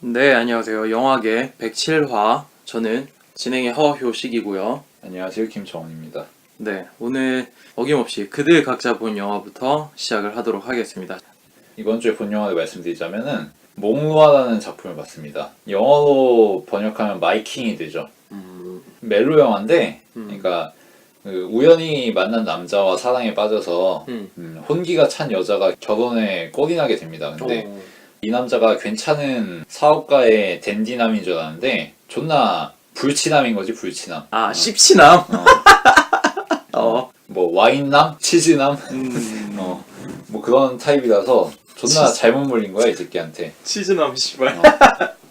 네, 안녕하세요. 영화계 107화. 저는 진행의 허효식이고요. 안녕하세요, 김정원입니다. 네, 오늘 어김없이 그들 각자 본 영화부터 시작을 하도록 하겠습니다. 이번 주에 본 영화를 말씀드리자면은 몽누아라는 작품을 봤습니다. 영어로 번역하면 마이킹이 되죠. 멜로 영화인데, 그러니까 그 우연히 만난 남자와 사랑에 빠져서 혼기가 찬 여자가 결혼에 꼴이 나게 됩니다. 근데 이 남자가 괜찮은 사업가의 댄디남인 줄 알았는데 존나 불치남인 거지, 불치남. 씹치남? 뭐 와인남? 치즈남? 뭐 그런 타입이라서 존나 잘못 물린 거야, 이 새끼한테. 치즈남, 씨발.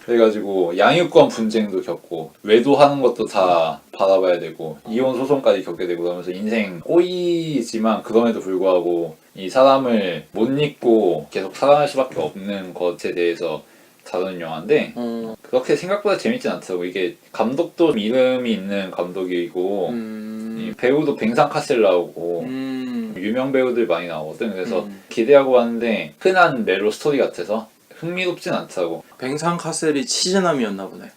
그래가지고 양육권 분쟁도 겪고 외도하는 것도 다 받아봐야 되고 이혼 소송까지 겪게 되고 그러면서 인생 꼬이지만 그럼에도 불구하고 이 사람을 못 잊고 계속 사랑할 수밖에 없는 것에 대해서 다루는 영화인데 그렇게 생각보다 재밌진 않더라고. 이게 감독도 이름이 있는 감독이고 이 배우도 뱅상 카셀 나오고 유명 배우들 많이 나오거든. 그래서 기대하고 왔는데 흔한 멜로 스토리 같아서 흥미롭진 않더라고. 뱅상 카셀이 치즈남이었나 보네.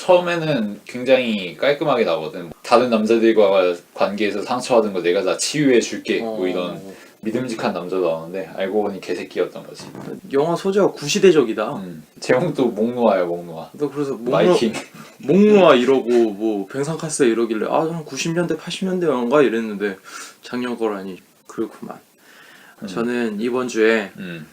처음에는 굉장히 깔끔하게 나오거든. 다른 남자들과 관계에서 상처받은 거 내가 다 치유해 줄게 뭐 이런 믿음직한 남자도 나오는데 알고 보니 개새끼였던 거지. 영화 소재가 구시대적이다. 제목도 몽누아야, 몽누아. 너 그래서 마이킹. 몽누아 이러고 뭐 뱅상 카셀 이러길래 한 90년대 80년대 영화인가 이랬는데 작년 거라니. 그렇구만. 저는 이번 주에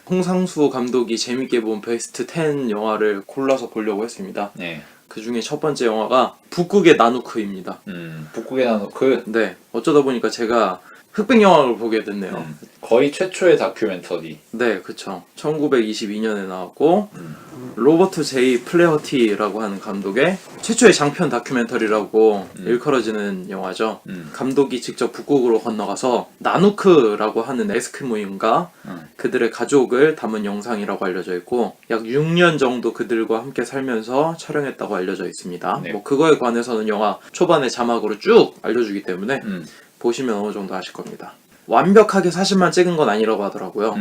홍상수 감독이 재밌게 본 베스트 10 영화를 골라서 보려고 했습니다. 네. 그 중에 첫 번째 영화가 북극의 나누크입니다. 북극의 나누크? 네, 어쩌다 보니까 제가 흑백 영화를 보게 됐네요. 거의 최초의 다큐멘터리. 네, 그쵸. 1922년에 나왔고 로버트 제이 플레어티라고 하는 감독의 최초의 장편 다큐멘터리라고 일컬어지는 영화죠. 감독이 직접 북극으로 건너가서 나누크라고 하는 에스키모인과 그들의 가족을 담은 영상이라고 알려져 있고 약 6년 정도 그들과 함께 살면서 촬영했다고 알려져 있습니다. 네. 뭐 그거에 관해서는 영화 초반에 자막으로 쭉 알려주기 때문에 보시면 어느 정도 아실 겁니다. 완벽하게 사진만 찍은 건 아니라고 하더라고요.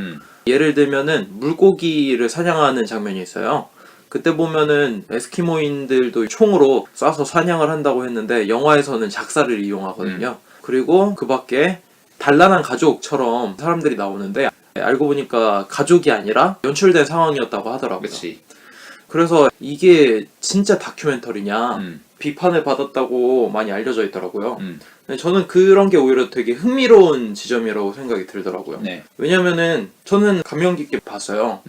예를 들면은 물고기를 사냥하는 장면이 있어요. 그때 보면은 에스키모인들도 총으로 쏴서 사냥을 한다고 했는데 영화에서는 작사를 이용하거든요. 그리고 그 밖에 단란한 가족처럼 사람들이 나오는데 알고 보니까 가족이 아니라 연출된 상황이었다고 하더라고요. 그치. 그래서 이게 진짜 다큐멘터리냐 비판을 받았다고 많이 알려져 있더라고요. 근데 저는 그런 게 오히려 되게 흥미로운 지점이라고 생각이 들더라고요. 네. 왜냐면은 저는 감명 깊게 봤어요.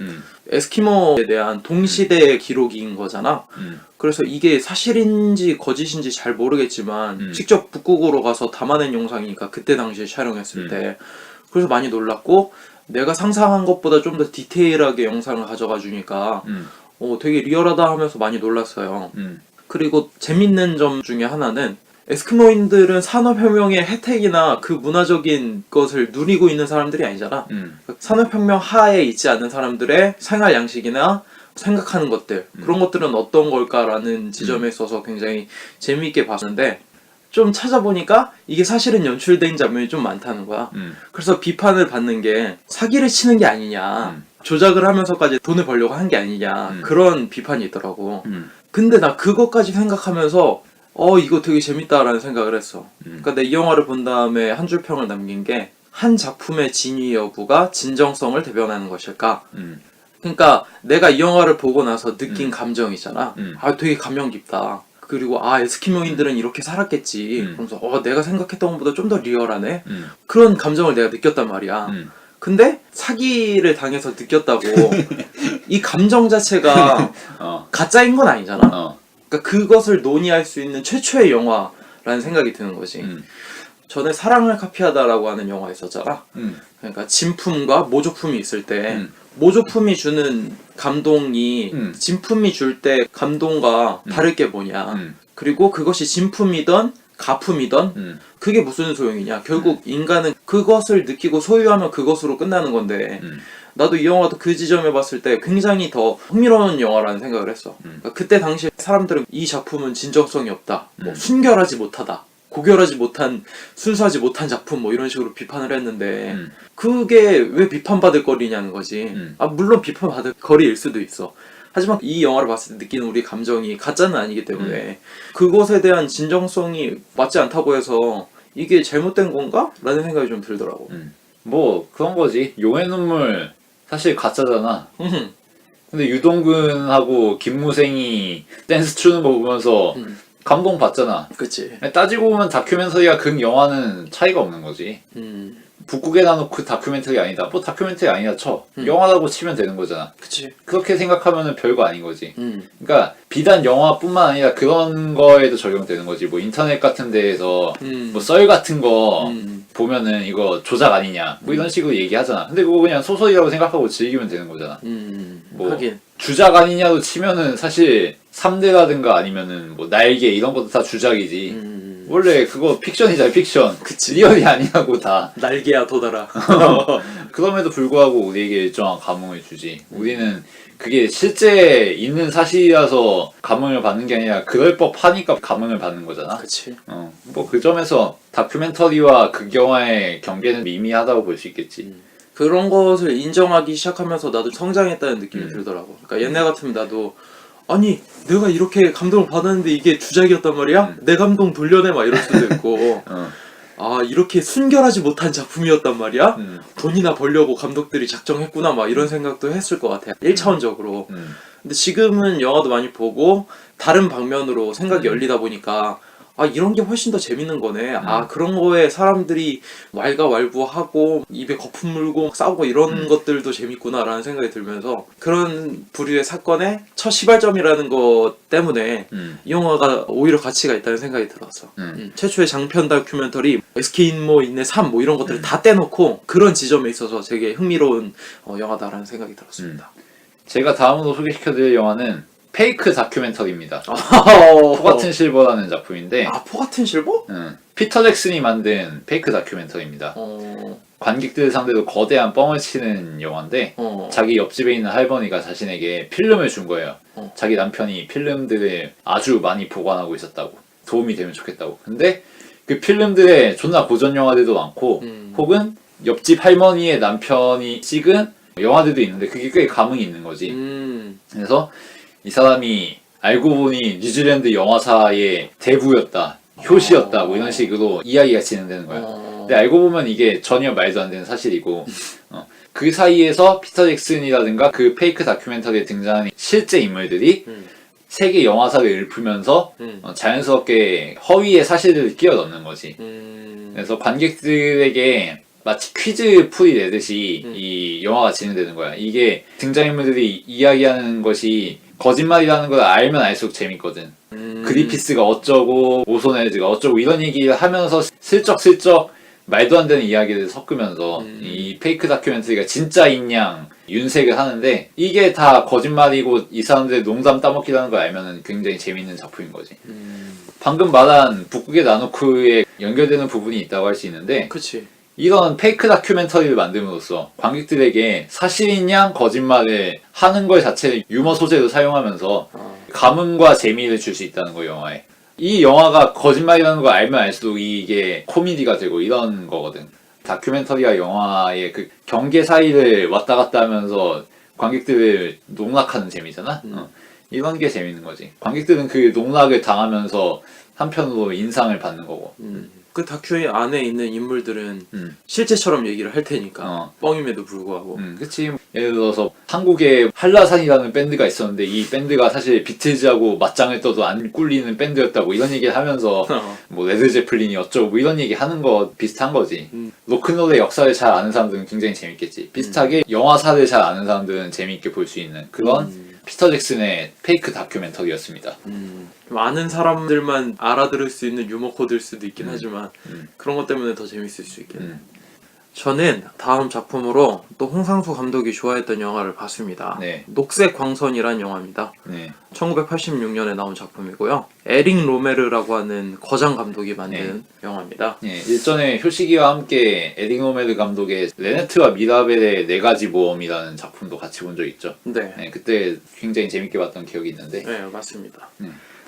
에스키모에 대한 동시대의 기록인 거잖아. 그래서 이게 사실인지 거짓인지 잘 모르겠지만 직접 북극으로 가서 담아낸 영상이니까 그때 당시에 촬영했을 때 그래서 많이 놀랐고 내가 상상한 것보다 좀 더 디테일하게 영상을 가져가 주니까 되게 리얼하다 하면서 많이 놀랐어요. 그리고 재밌는 점 중에 하나는 에스키모인들은 산업혁명의 혜택이나 그 문화적인 것을 누리고 있는 사람들이 아니잖아. 산업혁명 하에 있지 않는 사람들의 생활 양식이나 생각하는 것들 그런 것들은 어떤 걸까라는 지점에 있어서 굉장히 재미있게 봤는데 좀 찾아보니까 이게 사실은 연출된 장면이 좀 많다는 거야. 그래서 비판을 받는 게 사기를 치는 게 아니냐 조작을 하면서까지 돈을 벌려고 한 게 아니냐 그런 비판이 있더라고. 근데 나 그것까지 생각하면서 이거 되게 재밌다라는 생각을 했어. 그러니까 내 이 영화를 본 다음에 한 줄 평을 남긴 게 한 작품의 진위 여부가 진정성을 대변하는 것일까? 그러니까 내가 이 영화를 보고 나서 느낀 감정이잖아. 되게 감명 깊다. 그리고 에스키모인들은 이렇게 살았겠지. 그러면서 내가 생각했던 것보다 좀 더 리얼하네. 그런 감정을 내가 느꼈단 말이야. 근데 사기를 당해서 느꼈다고 이 감정 자체가 가짜인 건 아니잖아. 그러니까 그것을 논의할 수 있는 최초의 영화라는 생각이 드는 거지. 전에 사랑을 카피하다라고 하는 영화 있었잖아. 그러니까 진품과 모조품이 있을 때 모조품이 주는 감동이 진품이 줄 때 감동과 다를 게 뭐냐. 그리고 그것이 진품이든 가품이든 그게 무슨 소용이냐. 결국 인간은 그것을 느끼고 소유하면 그것으로 끝나는 건데 나도 이 영화도 그 지점에 봤을 때 굉장히 더 흥미로운 영화라는 생각을 했어. 그러니까 그때 당시에 사람들은 이 작품은 진정성이 없다, 뭐 순결하지 못하다, 고결하지 못한, 순수하지 못한 작품 뭐 이런 식으로 비판을 했는데 그게 왜 비판받을 거리냐는 거지. 물론 비판받을 거리일 수도 있어. 하지만 이 영화를 봤을 때 느끼는 우리 감정이 가짜는 아니기 때문에 그것에 대한 진정성이 맞지 않다고 해서 이게 잘못된 건가? 라는 생각이 좀 들더라고. 뭐 그런 거지. 용의 눈물 사실 가짜잖아. 음. 근데 유동근하고 김무생이 댄스 추는 거 보면서 감동 받잖아. 그치. 따지고 보면 다큐멘터리와 극 영화는 차이가 없는 거지. 북극에 나놓고 그 다큐멘터리 아니다. 뭐 다큐멘터리 아니다 쳐. 영화라고 치면 되는 거잖아. 그치. 그렇게 생각하면은 별거 아닌 거지. 그러니까 비단 영화뿐만 아니라 그런 거에도 적용되는 거지. 뭐 인터넷 같은 데에서 뭐 썰 같은 거 보면은 이거 조작 아니냐. 뭐 이런 식으로 얘기하잖아. 근데 그거 그냥 소설이라고 생각하고 즐기면 되는 거잖아. 뭐 하긴. 주작 아니냐도 치면은 사실 3대라든가 아니면은 뭐 날개 이런 것도 다 주작이지. 원래 그거 픽션이잖아, 픽션. 그치. 리얼이 아니라고 다. 날개야 도달아. 그럼에도 불구하고 우리에게 일정한 감흥을 주지. 우리는 그게 실제 있는 사실이라서 감흥을 받는 게 아니라 그럴 법하니까 감흥을 받는 거잖아. 그치. 뭐 그 점에서 다큐멘터리와 극영화의 경계는 미미하다고 볼 수 있겠지. 그런 것을 인정하기 시작하면서 나도 성장했다는 느낌이 들더라고. 그러니까 옛날 같으면 나도 아니 내가 이렇게 감동을 받았는데 이게 주작이었단 말이야? 내 감동 돌려내 막 이럴 수도 있고 아 이렇게 순결하지 못한 작품이었단 말이야? 돈이나 벌려고 감독들이 작정했구나 막 이런 생각도 했을 것 같아. 1차원적으로. 근데 지금은 영화도 많이 보고 다른 방면으로 생각이 열리다 보니까 아 이런 게 훨씬 더 재밌는 거네. 아 그런 거에 사람들이 왈가왈부하고 입에 거품 물고 싸우고 이런 것들도 재밌구나라는 생각이 들면서 그런 부류의 사건의 첫 시발점이라는 것 때문에 이 영화가 오히려 가치가 있다는 생각이 들었어. 최초의 장편 다큐멘터리 SK인모 인내 3 뭐 이런 것들을 다 떼놓고 그런 지점에 있어서 되게 흥미로운 영화다라는 생각이 들었습니다. 제가 다음으로 소개시켜드릴 영화는 페이크 다큐멘터리입니다. 포 포같은 실버라는 작품인데 포같은 실버? 피터 잭슨이 만든 페이크 다큐멘터리입니다. 관객들 상대로 거대한 뻥을 치는 영화인데 자기 옆집에 있는 할머니가 자신에게 필름을 준 거예요. 자기 남편이 필름들을 아주 많이 보관하고 있었다고. 도움이 되면 좋겠다고. 근데 그 필름들에 존나 고전 영화들도 많고 혹은 옆집 할머니의 남편이 찍은 영화들도 있는데 그게 꽤 감흥이 있는 거지. 그래서 이 사람이 알고 보니 뉴질랜드 영화사의 대부였다. 효시였다. 뭐 이런 식으로 이야기가 진행되는 거야. 근데 알고 보면 이게 전혀 말도 안 되는 사실이고 그 사이에서 피터 잭슨이라든가 그 페이크 다큐멘터리에 등장하는 실제 인물들이 세계 영화사를 읊으면서 자연스럽게 허위의 사실을 끼워 넣는 거지. 그래서 관객들에게 마치 퀴즈 풀이 내듯이 이 영화가 진행되는 거야. 이게 등장인물들이 이야기하는 것이 거짓말이라는 걸 알면 알수록 재밌거든. 그리피스가 어쩌고 오소넬즈가 어쩌고 이런 얘기를 하면서 슬쩍슬쩍 말도 안 되는 이야기를 섞으면서 이 페이크 다큐멘터리가 진짜인 양 윤색을 하는데 이게 다 거짓말이고 이 사람들의 농담 따먹기라는 걸 알면 굉장히 재밌는 작품인 거지. 방금 말한 북극의 나노쿠에 연결되는 부분이 있다고 할 수 있는데 그치. 이런 페이크 다큐멘터리를 만듦으로써 관객들에게 사실인 양 거짓말을 하는 것 자체를 유머 소재로 사용하면서 감흥과 재미를 줄 수 있다는 거 영화에. 이 영화가 거짓말이라는 걸 알면 알수록 이게 코미디가 되고 이런 거거든. 다큐멘터리와 영화의 그 경계 사이를 왔다 갔다 하면서 관객들을 농락하는 재미잖아. 이런 게 재밌는 거지. 관객들은 그 농락을 당하면서 한편으로 인상을 받는 거고. 그 다큐 안에 있는 인물들은 실제처럼 얘기를 할 테니까 뻥임에도 불구하고 그치. 예를 들어서 한국에 한라산이라는 밴드가 있었는데 이 밴드가 사실 비틀즈하고 맞짱을 떠도 안 꿀리는 밴드였다고 이런 얘기를 하면서 뭐 레드 제플린이 어쩌고 뭐 이런 얘기 하는 거 비슷한 거지. 로큰롤의 역사를 잘 아는 사람들은 굉장히 재밌겠지. 비슷하게 영화사를 잘 아는 사람들은 재밌게 볼 수 있는 그런 피터 잭슨의 페이크 다큐멘터리였습니다. 많은 사람들만 알아들을 수 있는 유머 코드일 수도 있긴 하지만 그런 것 때문에 더 재밌을 수 있겠네. 저는 다음 작품으로 또 홍상수 감독이 좋아했던 영화를 봤습니다. 네. 녹색 광선이란 영화입니다. 네. 1986년에 나온 작품이고요. 에릭 로메르라고 하는 거장 감독이 만든 영화입니다. 네. 일전에 효식이와 함께 에릭 로메르 감독의 레네트와 미라벨의 4가지 모험이라는 작품도 같이 본 적 있죠. 네. 네, 그때 굉장히 재밌게 봤던 기억이 있는데 네, 맞습니다.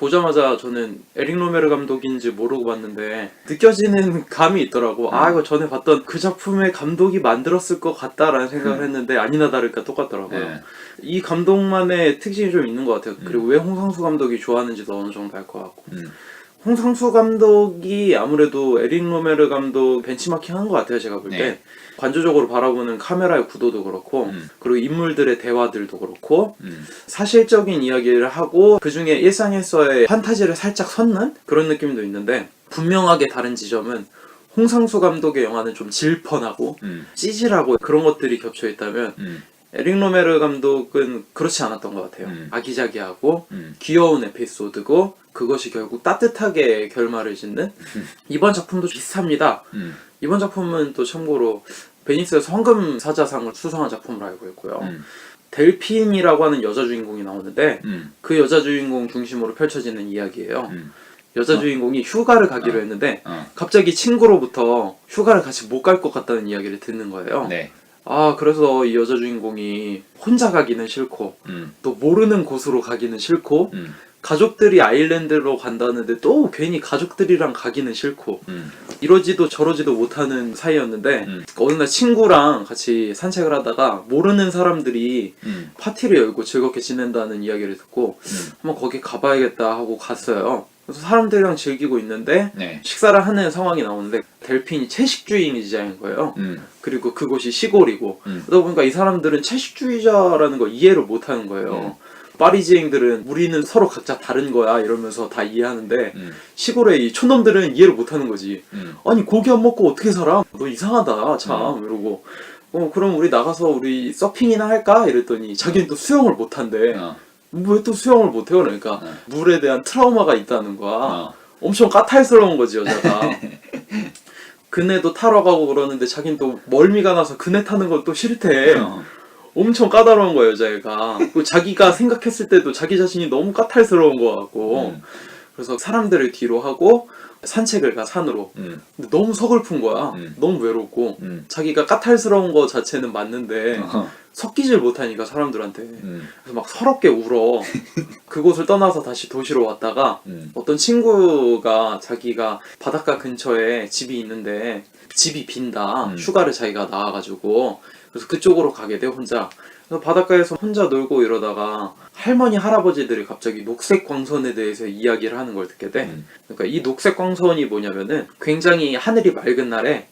보자마자 저는 에릭 로메르 감독인지 모르고 봤는데 느껴지는 감이 있더라고. 아 이거 전에 봤던 그 작품의 감독이 만들었을 것 같다라는 생각을 했는데 아니나 다를까 똑같더라고요. 네. 이 감독만의 특징이 좀 있는 것 같아요. 그리고 왜 홍상수 감독이 좋아하는지도 어느 정도 알 것 같고. 홍상수 감독이 아무래도 에릭 로메르 감독 벤치마킹 한 것 같아요. 제가 볼 때. 네. 관조적으로 바라보는 카메라의 구도도 그렇고 그리고 인물들의 대화들도 그렇고 사실적인 이야기를 하고 그중에 일상에서의 판타지를 살짝 섞는 그런 느낌도 있는데 분명하게 다른 지점은 홍상수 감독의 영화는 좀 질펀하고 찌질하고 그런 것들이 겹쳐 있다면 에릭 로메르 감독은 그렇지 않았던 것 같아요. 아기자기하고 귀여운 에피소드고 그것이 결국 따뜻하게 결말을 짓는 이번 작품도 비슷합니다. 이번 작품은 또 참고로 베니스에서 황금 사자상을 수상한 작품으로 알고 있고요. 델핀이라고 하는 여자 주인공이 나오는데 그 여자 주인공 중심으로 펼쳐지는 이야기예요. 여자 주인공이 휴가를 가기로 했는데 갑자기 친구로부터 휴가를 같이 못 갈 것 같다는 이야기를 듣는 거예요. 네. 아 그래서 이 여자 주인공이 혼자 가기는 싫고 또 모르는 곳으로 가기는 싫고 가족들이 아일랜드로 간다는데 또 괜히 가족들이랑 가기는 싫고 이러지도 저러지도 못하는 사이였는데 어느 날 친구랑 같이 산책을 하다가 모르는 사람들이 파티를 열고 즐겁게 지낸다는 이야기를 듣고 한번 거기 가봐야겠다 하고 갔어요. 그래서 사람들이랑 즐기고 있는데 네. 식사를 하는 상황이 나오는데 델핀이 채식주의자인 거예요. 그리고 그곳이 시골이고 그러다 보니까 이 사람들은 채식주의자라는 걸 이해를 못하는 거예요. 파리지앵들은 우리는 서로 각자 다른 거야 이러면서 다 이해하는데 시골의 이 촌놈들은 이해를 못하는 거지. 아니 고기 안 먹고 어떻게 살아? 너 이상하다 참 이러고 그럼 우리 나가서 우리 서핑이나 할까? 이랬더니 자기는 또 수영을 못한대. 왜 또 수영을 못해? 그러니까 물에 대한 트라우마가 있다는 거야. 엄청 까탈스러운 거지 여자가. 그네도 타러 가고 그러는데 자기는 또 멀미가 나서 그네 타는 건 또 싫대. 엄청 까다로운 거예요 여자애가. 그리고 자기가 생각했을 때도 자기 자신이 너무 까탈스러운 거 같고 그래서 사람들을 뒤로 하고 산책을 가 산으로. 근데 너무 서글픈 거야. 너무 외롭고 자기가 까탈스러운 거 자체는 맞는데 섞이질 못하니까 사람들한테. 그래서 막 서럽게 울어. 그곳을 떠나서 다시 도시로 왔다가 어떤 친구가 자기가 바닷가 근처에 집이 있는데 집이 빈다. 휴가를 자기가 나와가지고 그래서 그쪽으로 가게 돼 혼자. 그래서 바닷가에서 혼자 놀고 이러다가 할머니 할아버지들이 갑자기 녹색 광선에 대해서 이야기를 하는 걸 듣게 돼. 그러니까 이 녹색 광선이 뭐냐면은 굉장히 하늘이 맑은 날에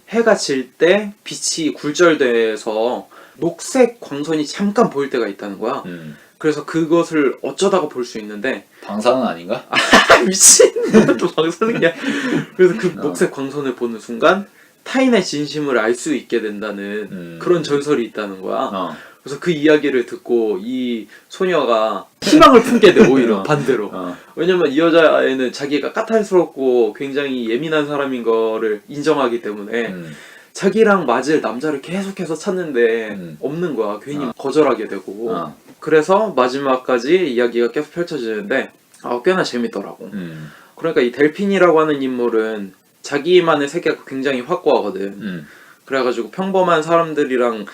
해가 질 때 빛이 굴절돼서 녹색 광선이 잠깐 보일 때가 있다는 거야. 그래서 그것을 어쩌다가 볼 수 있는데 방사능 아닌가? 미친 또 방사능이야. 그래서 그 녹색 광선을 보는 순간 타인의 진심을 알 수 있게 된다는 그런 전설이 있다는 거야. 그래서 그 이야기를 듣고 이 소녀가 희망을 품게 돼 오히려 반대로. 왜냐면 이 여자애는 자기가 까탈스럽고 굉장히 예민한 사람인 거를 인정하기 때문에 자기랑 맞을 남자를 계속해서 찾는데 없는 거야. 괜히 거절하게 되고. 그래서 마지막까지 이야기가 계속 펼쳐지는데 꽤나 재밌더라고. 그러니까 이 델핀이라고 하는 인물은 자기만의 세계가 굉장히 확고하거든. 그래가지고 평범한 사람들이랑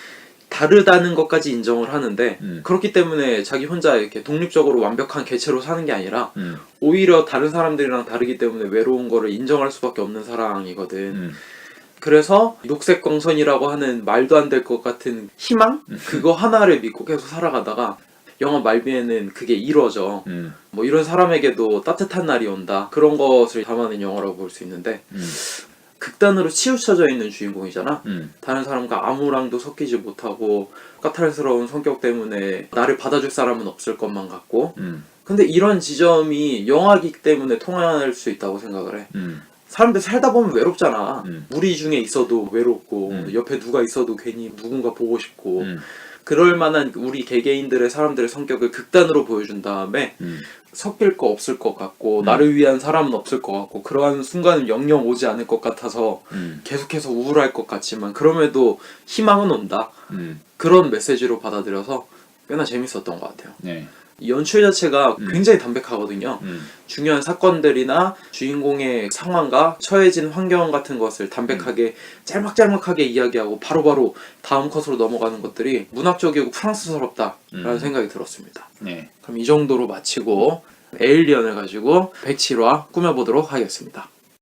다르다는 것까지 인정을 하는데 그렇기 때문에 자기 혼자 이렇게 독립적으로 완벽한 개체로 사는 게 아니라 오히려 다른 사람들이랑 다르기 때문에 외로운 거를 인정할 수밖에 없는 사랑이거든. 그래서 녹색 광선이라고 하는 말도 안 될 것 같은 희망? 그거 하나를 믿고 계속 살아가다가 영화 말미에는 그게 이루어져. 뭐 이런 사람에게도 따뜻한 날이 온다. 그런 것을 담아낸 영화라고 볼 수 있는데 극단으로 치우쳐져 있는 주인공이잖아. 다른 사람과 아무랑도 섞이지 못하고 까탈스러운 성격 때문에 나를 받아줄 사람은 없을 것만 같고 근데 이런 지점이 영화이기 때문에 통할 수 있다고 생각을 해. 사람들 살다 보면 외롭잖아. 무리 중에 있어도 외롭고 옆에 누가 있어도 괜히 누군가 보고 싶고 그럴 만한 우리 개개인들의 사람들의 성격을 극단으로 보여준 다음에 섞일 거 없을 것 같고 나를 위한 사람은 없을 것 같고 그러한 순간은 영영 오지 않을 것 같아서 계속해서 우울할 것 같지만 그럼에도 희망은 온다. 그런 메시지로 받아들여서 꽤나 재밌었던 것 같아요. 네. 이 연출 자체가 굉장히 담백하거든요. 중요한 사건들이나 주인공의 상황과 처해진 환경 같은 것을 담백하게 짤막짤막하게 이야기하고 바로바로 다음 컷으로 넘어가는 것들이 문학적이고 프랑스스럽다라는 생각이 들었습니다. 네. 그럼 이 정도로 마치고 에일리언을 가지고 107화 꾸며보도록 하겠습니다.